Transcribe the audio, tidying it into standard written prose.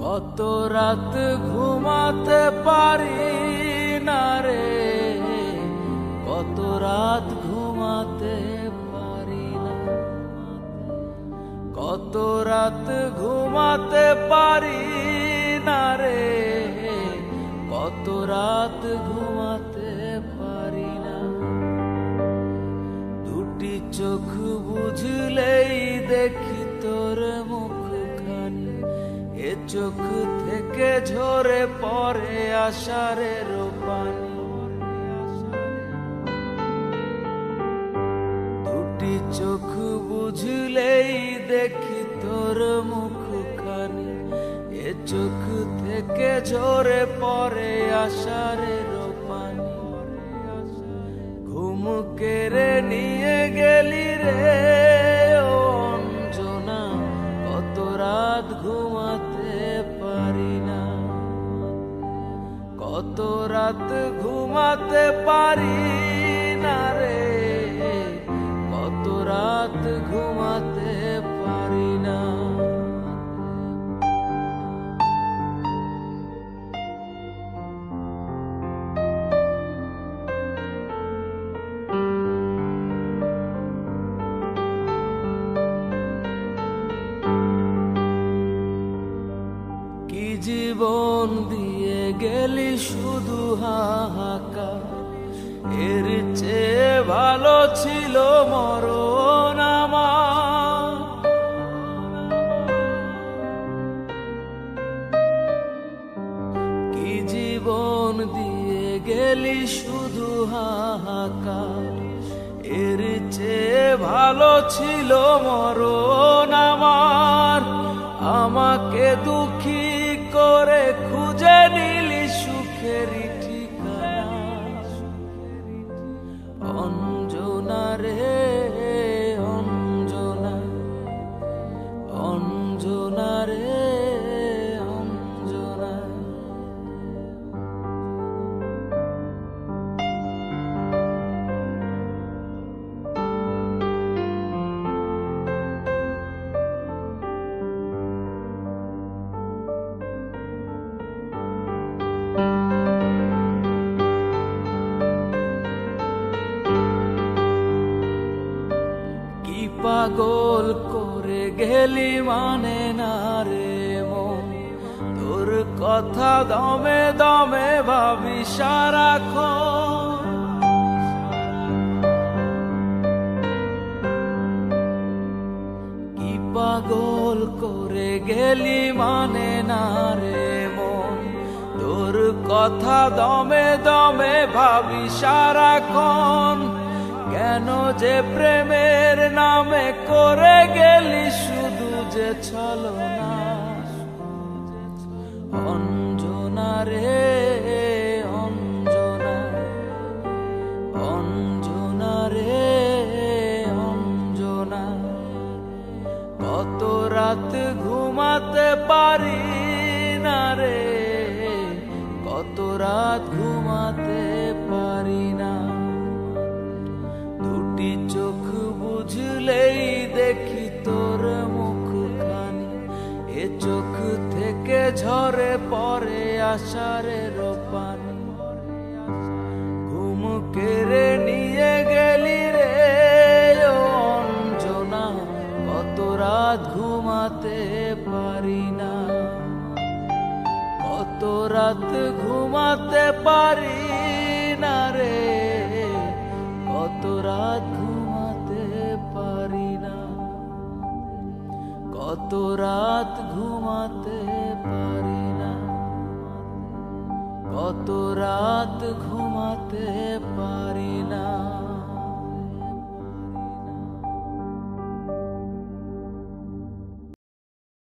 কত রাত ঘুমাতে পারি না রে, কত রাত ঘুমাতে পারি না, কত রাত ঘুমাতে পারি না রে, কত রাত ঘুমাতে পারি না। দুটি চোখ বুঝলেই দেখি তোর মুখখানি, এ চোখ থেকে ঝরে পড়ে আষাঢ়ের পানি। দুটি চোখ বুঝলেই দেখি তোর মুখখানি, এ চোখ থেকে ঝরে পড়ে আষাঢ়ের পানি। ঘুম কেড়ে নিয়ে গেলি রে ও অঞ্জনা, কত রাত ঘুমাতে পারি না, কত রাত ঘুমাতে পারি না রে, কত রাত ঘুমাতে পারি না। কি জীবন দিয়ে গেলি শুধু হাহাকার, এর চেয়ে ভালো ছিল মরণ আমার। কি জীবন দিয়ে গেলি শুধু হাহাকার, এর চেয়ে ভালো ছিল মরণ আমার। আমাকে দুঃখী করে খুঁজে নিলি সুখের ঠিকানা, অঞ্জনা রে অঞ্জনা, অঞ্জনা রে অঞ্জনা। পাগল করে গেলি মানে না রে মন, তোর কথা দমে দমে ভাবি সারাক্ষণ। কি পাগল করে গেলি মানে না রে মন, তোর কথা দমে দমে ভাবি সারাক্ষণ। কেন যে প্রেমের নামে করে গেলি শুধু যে ছলনা, অঞ্জনা রে অঞ্জনা, অঞ্জনা রে অঞ্জনা। কত রাত ঘুমাতে পারি না রে, কত রাত ঘুমাতে পারি না। দুটি চোখ বুঝলেই দেখি তোর মুখখানি, এ চোখ থেকে ঝরে পড়ে আষাঢ়ের পানি। ঘুম কেড়ে নিয়ে গেলি রে ও অঞ্জনা, কত রাত ঘুমাতে পারি না, কত রাত ঘুমাতে পারি না রে, কত রাত ঘুমাতে পারি না, কত রাত ঘুমাতে পারি না, কত রাত ঘুমাতে পারি।